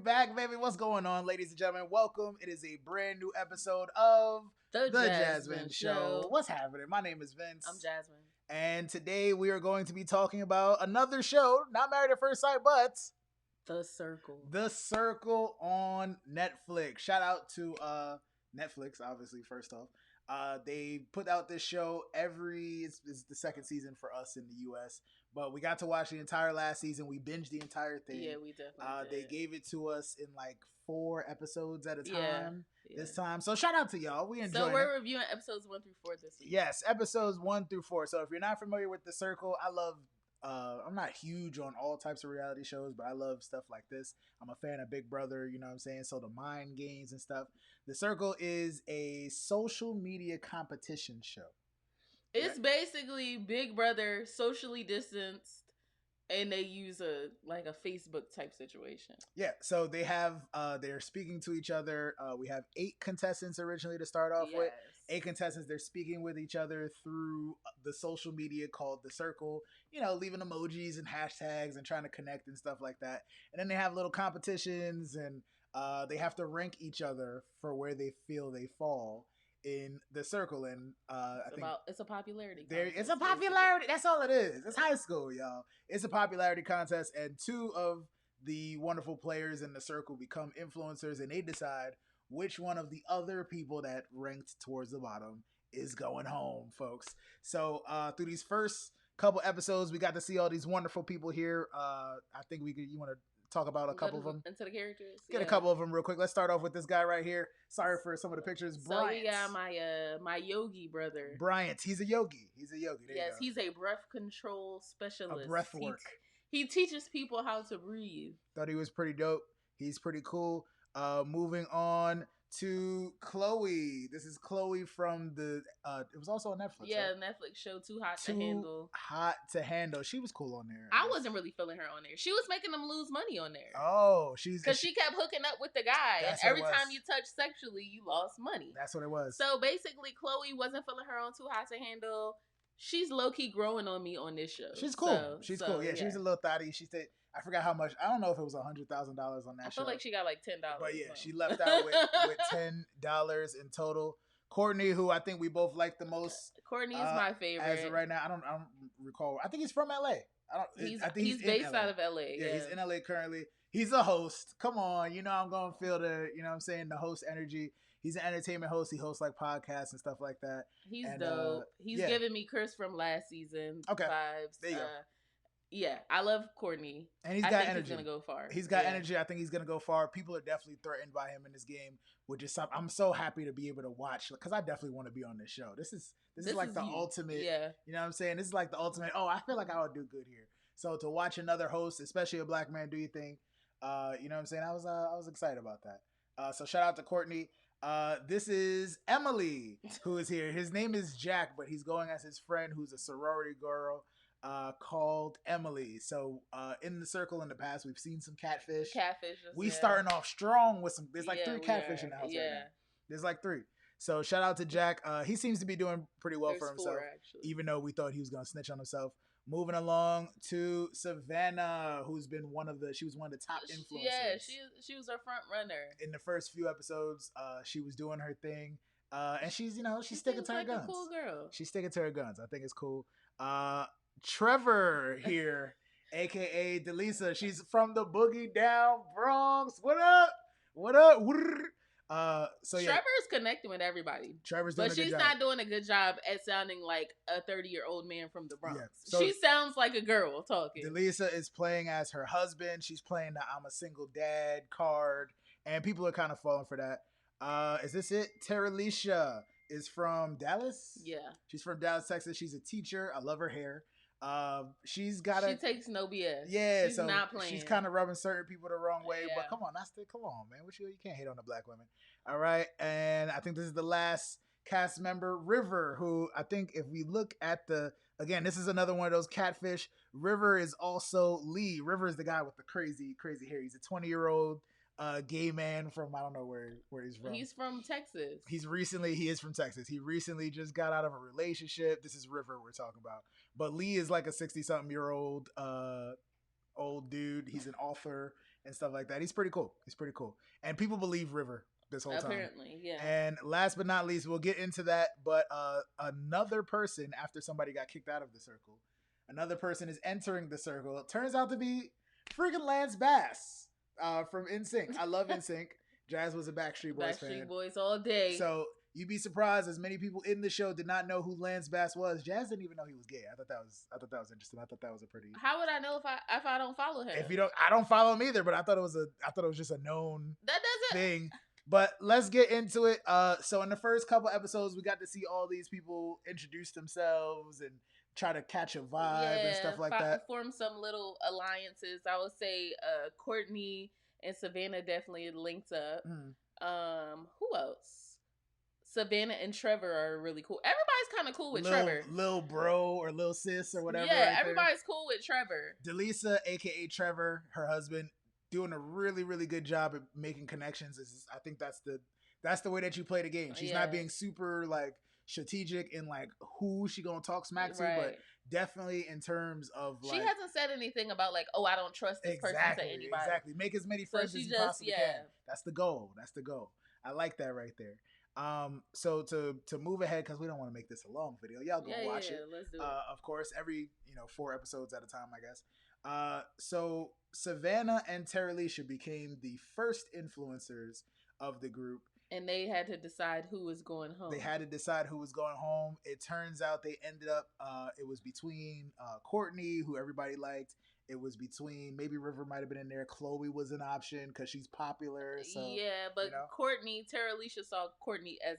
back, baby. What's going on, ladies and gentlemen? Welcome. It is a brand new episode of The JasVynce Show. Show. What's happening? My name is Vince. I'm Jasmine. And today we are going to be talking about another show, not Married at First Sight, but The Circle. The Circle on Netflix. Shout out to Netflix, obviously, first off. They put out this show it's the second season for us in the U.S., but we got to watch the entire last season. We binged the entire thing. Yeah, we definitely did. They gave it to us in like 4 episodes at a time this Yeah. time. So shout out to y'all. We enjoyed it. So we're reviewing episodes 1 through 4 this week. Yes, episodes 1 through 4. So if you're not familiar with The Circle, I love I'm not huge on all types of reality shows, but I love stuff like this. I'm a fan of Big Brother, you know what I'm saying? So the mind games and stuff. The Circle is a social media competition show. It's basically Big Brother socially distanced, and they use a Facebook type situation. Yeah, so they have they're speaking to each other. We have 8 contestants originally to start off with. 8 contestants, they're speaking with each other through the social media called The Circle, you know, leaving emojis and hashtags and trying to connect and stuff like that. And then they have little competitions, and they have to rank each other for where they feel they fall in The Circle. And I think it's a popularity contest. It's a popularity. That's all it is. It's high school, y'all. It's a popularity contest, and 2 of the wonderful players in The Circle become influencers, and they decide which one of the other people that ranked towards the bottom is going home, folks. So through these first couple episodes, we got to see all these wonderful people here. I think you want to talk about a couple of them? Into the characters. Get a couple of them real quick. Let's start off with this guy right here. Sorry for some of the pictures. Bryant. So we got my yogi brother. Bryant. He's a yogi. There yes, he's a breath control specialist. A breath work. He teaches people how to breathe. Thought he was pretty dope. He's pretty cool. Moving on to Chloe. This is Chloe from the it was also on Netflix. Yeah, right? Netflix show Too Hot to Handle. Hot to Handle. She was cool on there. I wasn't really feeling her on there. She was making them lose money on there. Oh, because she kept hooking up with the guy, and every time you touch sexually, you lost money. That's what it was. So basically, Chloe wasn't feeling her on Too Hot to Handle. She's low key growing on me on this show. She's cool. She's cool. Yeah, she was a little thotty. She said, I forgot how much. I don't know if it was $100,000 on that show. I feel like she got like $10. But yeah, she left out with $10 in total. Courtney, who I think we both like the most. Courtney is my favorite. As of right now, I don't recall. I think he's from LA. He's based out of LA. Yeah, he's in LA currently. He's a host. Come on, you know I'm gonna feel the, you know what I'm saying, the host energy. He's an entertainment host. He hosts like podcasts and stuff like that. He's dope. He's giving me Chris from last season vibes. There you go. Yeah, I love Courtney. And he's got energy. He's going to go far. He's got energy. I think he's going to go far. People are definitely threatened by him in this game, which is something I'm so happy to be able to watch, because I definitely want to be on this show. This is like the ultimate, you know what I'm saying? This is like the ultimate, I feel like I would do good here. So to watch another host, especially a black man, do your thing, you know what I'm saying? I was excited about that. So shout out to Courtney. This is Emily, who is here. His name is Jack, but he's going as his friend, who's a sorority girl called Emily. So in The Circle in the past, we've seen some catfish. We starting off strong with some. There's like 3 catfish in the house right now. There's like 3. So shout out to Jack. He seems to be doing pretty well for himself, 4, actually. Even though we thought he was gonna snitch on himself. Moving along to Savannah, who's been she was one of the top influencers. Yeah, she was our front runner. In the first few episodes, she was doing her thing. And she's sticking to her guns. A cool girl. She's sticking to her guns. I think it's cool. Trevor here, aka Delisa. She's from the Boogie Down Bronx. What up? So yeah, Trevor's connecting with everybody. Trevor's doing but she's not doing a good job at sounding like a 30-year-old man from the Bronx. Yeah. So she sounds like a girl talking. Delisa is playing as her husband. She's playing the I'm a single dad card, and people are kind of falling for that. Is this it? Terralisha is from Dallas. Yeah, she's from Dallas, Texas. She's a teacher. I love her hair. She takes no BS. Yeah, she's not playing. She's kind of rubbing certain people the wrong way, but come on, man. You can't hate on the black women. All right, and I think this is the last cast member, River, who I think if we look at again, this is another one of those catfish. River is also Lee. River is the guy with the crazy hair. He's a 20-year-old gay man from, I don't know where he's from. He's from Texas. He is from Texas. He recently just got out of a relationship. This is River we're talking about. But Lee is like a 60-something-year-old old dude. He's an author. and stuff like that. He's pretty cool. And people believe River this whole time. Apparently, yeah. And last but not least, we'll get into that, but another person, after somebody got kicked out of the circle, another person is entering the circle. It turns out to be freaking Lance Bass from NSYNC. I love NSYNC. Jazz was a Backstreet Boys fan. Backstreet Boys all day. So you'd be surprised as many people in the show did not know who Lance Bass was. Jazz didn't even know he was gay. I thought that was interesting. I thought that was a pretty. How would I know if I don't follow him? If you don't, I don't follow him either. But I thought it was just a known thing. But let's get into it. So in the first couple episodes, we got to see all these people introduce themselves and try to catch a vibe and stuff like that. Form some little alliances. I would say Courtney and Savannah definitely linked up. Who else? Savannah and Trevor are really cool. Everybody's kind of cool with Trevor. Lil bro or Lil sis or whatever. Yeah, everybody's cool with Trevor. Delisa, aka Trevor, her husband, doing a really, really good job at making connections. I think that's the way that you play the game. She's not being super like strategic in like who she gonna talk smack to, but definitely in terms of like, she hasn't said anything about like, oh, I don't trust this person to anybody. Exactly. Make as many friends as you possibly can. That's the goal. I like that right there. So to move ahead, because we don't want to make this a long video, y'all go watch it. Let's do it. Of course, every 4 episodes at a time, I guess. So Savannah and Terralisha became the first influencers of the group. And they had to decide who was going home. It turns out they ended up, it was between Courtney, who everybody liked. It was between, maybe River might have been in there. Chloe was an option because she's popular. So, yeah, but Courtney, Terralisha saw Courtney as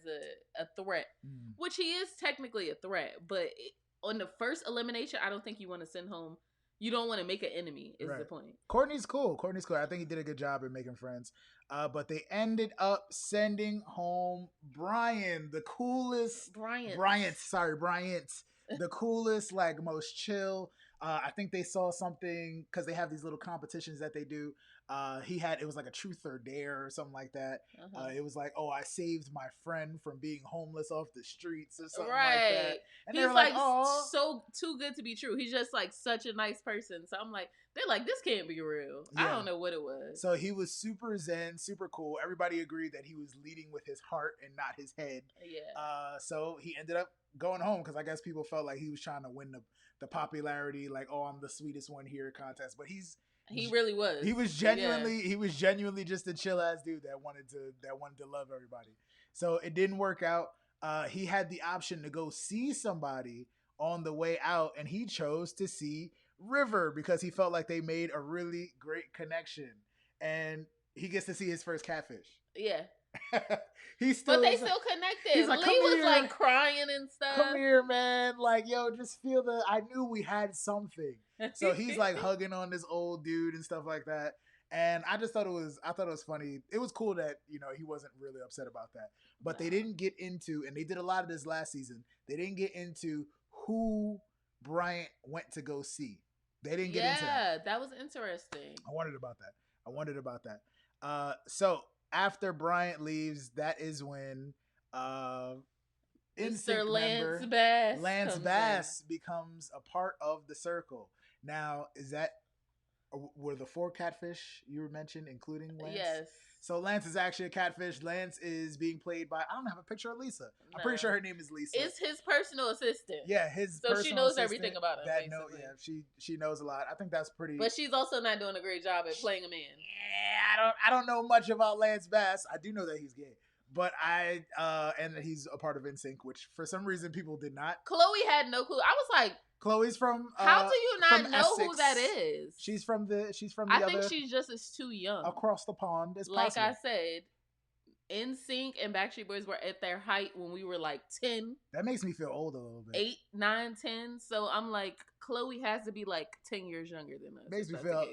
a threat, which he is technically a threat. But on the first elimination, I don't think you want to send home. You don't want to make an enemy, is the point. Courtney's cool. I think he did a good job at making friends. But they ended up sending home Brian, the coolest. Bryant. The coolest, like most chill. I think they saw something because they have these little competitions that they do. It was like a truth or dare or something like that. It was like, oh, I saved my friend from being homeless off the streets or something like that. And he's like, oh, so too good to be true. He's just like such a nice person. So I'm like, they're like, this can't be real. Yeah. I don't know what it was. So he was super zen, super cool. Everybody agreed that he was leading with his heart and not his head. Yeah. So he ended up going home because I guess people felt like he was trying to win the popularity, like, oh, I'm the sweetest one here contest. But he really was. He was genuinely just a chill ass dude that wanted to love everybody. So it didn't work out. He had the option to go see somebody on the way out, and he chose to see River because he felt like they made a really great connection, and he gets to see his first catfish. Yeah. But they still connected. Like, Lee was like crying and stuff. Come here, man. Like, yo, just feel I knew we had something. So he's like hugging on this old dude and stuff like that. And I thought it was funny. It was cool that, he wasn't really upset about that. But they didn't get into, and they did a lot of this last season, they didn't get into who Bryant went to go see. They didn't get into that. Yeah, that was interesting. I wondered about that. So after Bryant leaves, that is when Mr. Lance Bass becomes a part of the circle. Now, were the 4 catfish you were mentioned, including Lance? Yes. So Lance is actually a catfish. Lance is being played by, I don't have a picture of Lisa. I'm pretty sure her name is Lisa. It's his personal assistant. Yeah, his so she knows everything about him. She knows a lot. I think that's pretty. But she's also not doing a great job at playing a man. Yeah, I don't know much about Lance Bass. I do know that he's gay. But and that he's a part of NSYNC, which for some reason people did not. Chloe had no clue. I was like, Chloe's from. How do you not know who that is? She's from the. I think she's just as too young. Across the pond, like I said, NSYNC and Backstreet Boys were at their height when we were like 10. That makes me feel old a little bit. 8, 9, 10. So I'm like, Chloe has to be like 10 years younger than us. Makes me feel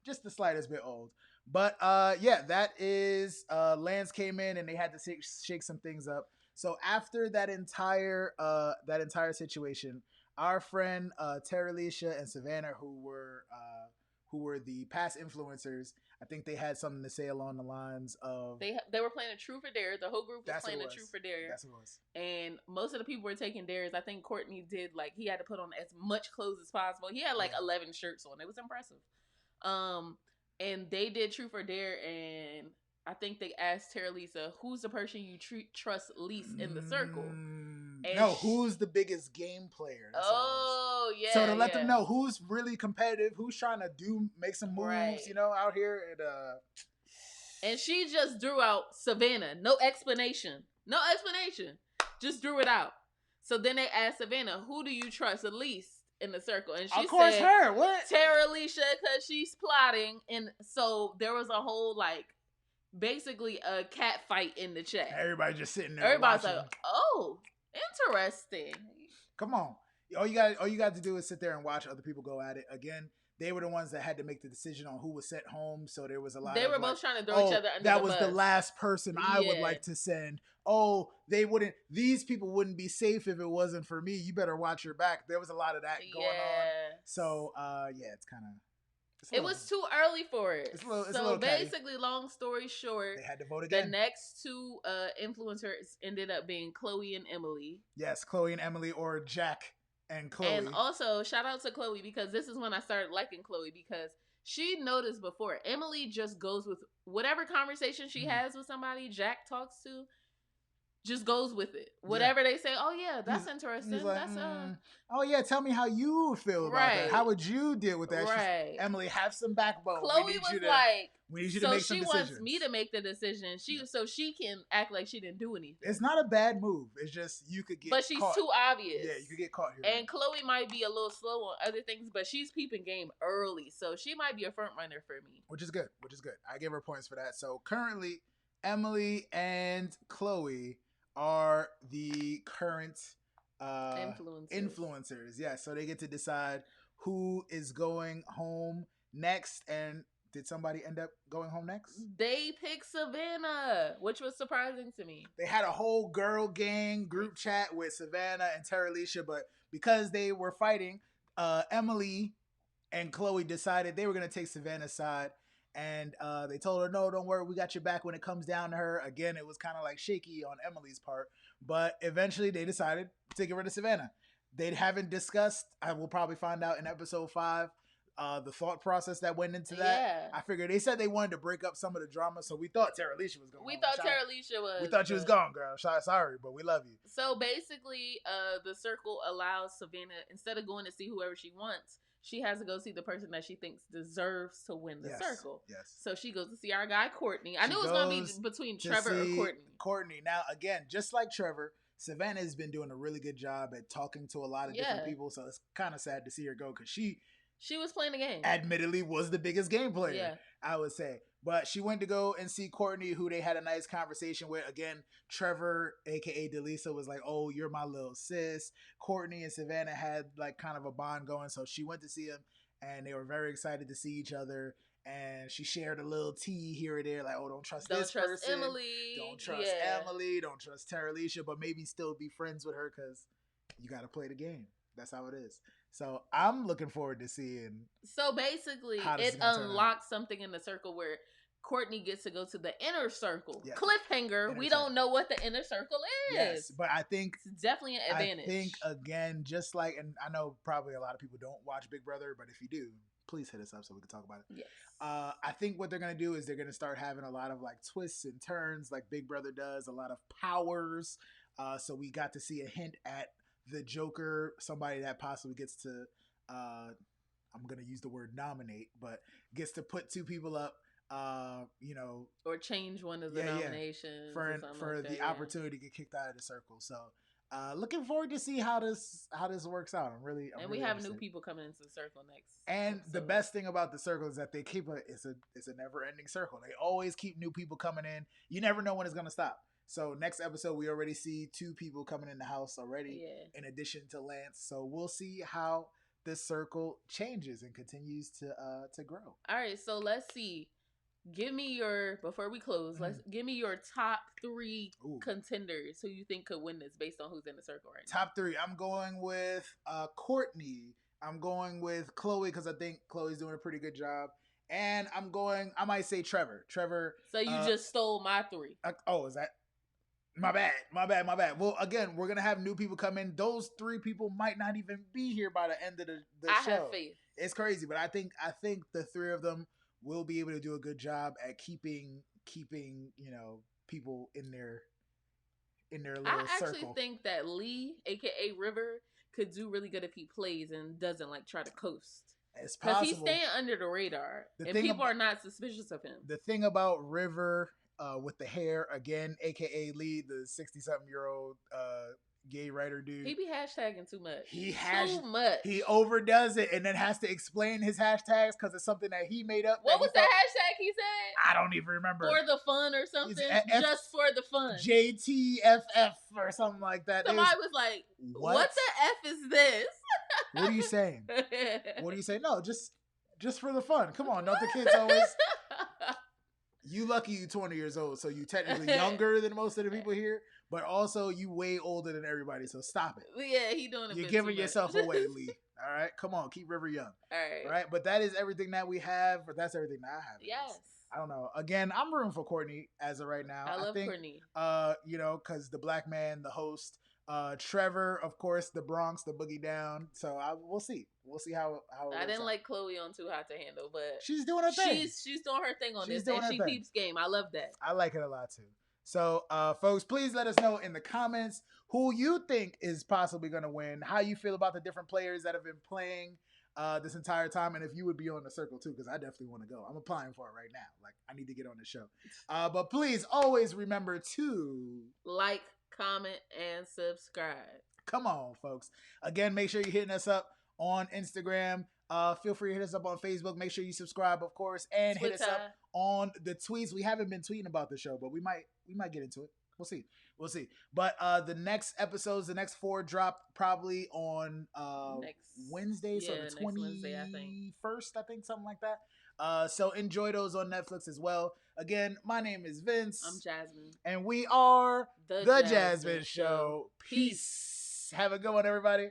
just the slightest bit old. But yeah, that is Lance came in and they had to shake some things up. So after that entire situation, our friend Terralisha and Savannah, who were the past influencers, I think they had something to say along the lines of they were playing a Truth or Dare. The whole group was playing a Truth or Dare. That's what it was. And most of the people were taking dares. I think Courtney did, like, he had to put on as much clothes as possible. He had like 11 shirts on. It was impressive. and they did Truth or Dare, and I think they asked Tara Lisa, who's the person you trust least in the circle? And no, who's the biggest game player? That's yeah. So to let them know who's really competitive, who's trying to make some moves, right. out here. And she just drew out Savannah. No explanation. Just drew it out. So then they asked Savannah, who do you trust the least in the circle? And she said, her. What? Tara Alicia, because she's plotting. And so there was a whole, basically a cat fight in the chat. Everybody just sitting there. Everybody's watching. Like, oh, interesting. Come on. All you got to do is sit there and watch other people go at it. Again, they were the ones that had to make the decision on who was sent home. So there was a lot. They were both trying to throw each other under that was the last person I would like to send. Oh, they wouldn't. These people wouldn't be safe if it wasn't for me. You better watch your back. There was a lot of that going on. So it's kind of. It was too early for it. It's a little basically, long story short, they had to vote again. The next two influencers ended up being Chloe and Emily. Yes, Chloe and Emily, or Jack and Chloe. And also, shout out to Chloe, because this is when I started liking Chloe, because she noticed before. Emily just goes with whatever conversation she has with somebody Jack talks to. Just goes with it. Whatever they say, oh yeah, that's interesting. He's like, oh yeah, tell me how you feel about that. How would you deal with that? Right. Emily, have some backbone. Chloe was like, we need you to make some decisions. So she wants me to make the decision. So she can act like she didn't do anything. It's not a bad move. It's just you could get But she's caught. too obvious. Yeah, you could get caught here. And Chloe might be a little slow on other things, but she's peeping game early. So she might be a front runner for me. Which is good. I give her points for that. So currently, Emily and Chloe are the current influencers. Yeah, so they get to decide who is going home next. And did somebody end up going home next? They picked Savannah, which was surprising to me. They had a whole girl gang group chat with Savannah and Tara Alicia, but because they were fighting, Emily and Chloe decided they were going to take Savannah's side. And they told her, no, don't worry, we got your back when it comes down to her. Again, it was kind of shaky on Emily's part. But eventually they decided to get rid of Savannah. They haven't discussed, I will probably find out in episode 5, the thought process that went into that. Yeah. I figured they said they wanted to break up some of the drama, so we thought Tara Alicia was going. We thought Tara Alicia was. We thought she was gone, girl. Sorry, but we love you. So basically, the circle allows Savannah, instead of going to see whoever she wants, she has to go see the person that she thinks deserves to win the circle. Yes. So she goes to see our guy, Courtney. I knew it was going to be between Trevor or Courtney. Courtney. Now, again, just like Trevor, Savannah has been doing a really good job at talking to a lot of different people. So it's kind of sad to see her go, because she was playing the game. Admittedly, was the biggest game player, I would say. But she went to go and see Courtney, who they had a nice conversation with. Again, Trevor, a.k.a. Delisa, was like, oh, you're my little sis. Courtney and Savannah had kind of a bond going. So she went to see him, and they were very excited to see each other. And she shared a little tea here or there, like, oh, don't trust this person. Emily. Don't trust Emily. Don't trust Tara Alicia, but maybe still be friends with her, because you got to play the game. That's how it is. So I'm looking forward to seeing. So basically, it unlocks something in the circle where Courtney gets to go to the inner circle. Yes. Cliffhanger. We don't know what the inner circle is. Yes, but I think it's definitely an advantage. I think, again, just like, and I know probably a lot of people don't watch Big Brother, but if you do, please hit us up so we can talk about it. Yes. I think what they're going to do is they're going to start having a lot of twists and turns like Big Brother does, a lot of powers. So we got to see a hint at the Joker, somebody that possibly gets to, I'm going to use the word nominate, but gets to put two people up, or change one of the nominations for the opportunity to get kicked out of the circle. So looking forward to see how this works out. I'm really have interested. new people coming into the circle next. And the best thing about the circle is that they keep it's a never ending circle. They always keep new people coming in. You never know when it's going to stop. So next episode, we already see 2 people coming in the house already, in addition to Lance. So we'll see how this circle changes and continues to grow. All right, so let's see. Give me before we close, give me your top 3 contenders who you think could win this based on who's in the circle right now. Top 3. I'm going with Courtney. I'm going with Chloe, because I think Chloe's doing a pretty good job. And I might say Trevor. So you just stole my 3. Is that? My bad. Well, again, we're going to have new people come in. Those 3 people might not even be here by the end of the show. I have faith. It's crazy, but I think the 3 of them we'll be able to do a good job at keeping people in their little circle. I actually think that Lee, aka River, could do really good if he plays and doesn't like try to coast. It's possible. Because he's staying under the radar, and people are not suspicious of him. The thing about River with the hair, again, aka Lee, the 60-something-year-old gay writer dude. He be hashtagging too much. Too much. He overdoes it and then has to explain his hashtags because it's something that he made up. What was the hashtag he said? I don't even remember. For the fun or something? Just for the fun. JTFF or something like that. Somebody was like, what the F is this? What are you saying? What do you say? No, just for the fun. Come on, don't the kids always... You lucky you 20 years old, so you technically younger than most of the people here, but also you way older than everybody, so stop it. Yeah, he doing it. You're giving yourself away, Lee. All right? Come on, keep River young. All right? But that is everything that we have, but that's everything that I have. Yes. I don't know. Again, I'm rooting for Courtney as of right now. I love Courtney. Because the black man, the host, Trevor, of course, the Bronx, the boogie down. So we'll see. We'll see how I didn't like Chloe on Too Hot to Handle, but she's doing her thing. She's doing her thing on this, and she peeps game. I love that. I like it a lot too. So, folks, please let us know in the comments who you think is possibly going to win, how you feel about the different players that have been playing this entire time, and if you would be on the circle too, because I definitely want to go. I'm applying for it right now. Like, I need to get on the show. But please always remember to like, comment, and subscribe. Come on, folks. Again, make sure you're hitting us up on Instagram. Feel free to hit us up on Facebook. Make sure you subscribe, of course, and Twitter. Hit us up on the tweets. We haven't been tweeting about the show, but we might get into it. We'll see. But the next episodes, the next 4 drop probably on next Wednesday, so the 21st, I think, something like that. So enjoy those on Netflix as well. Again, my name is Vince. I'm Jasmine. And we are the JasVynce Show. Peace. Have a good one, everybody.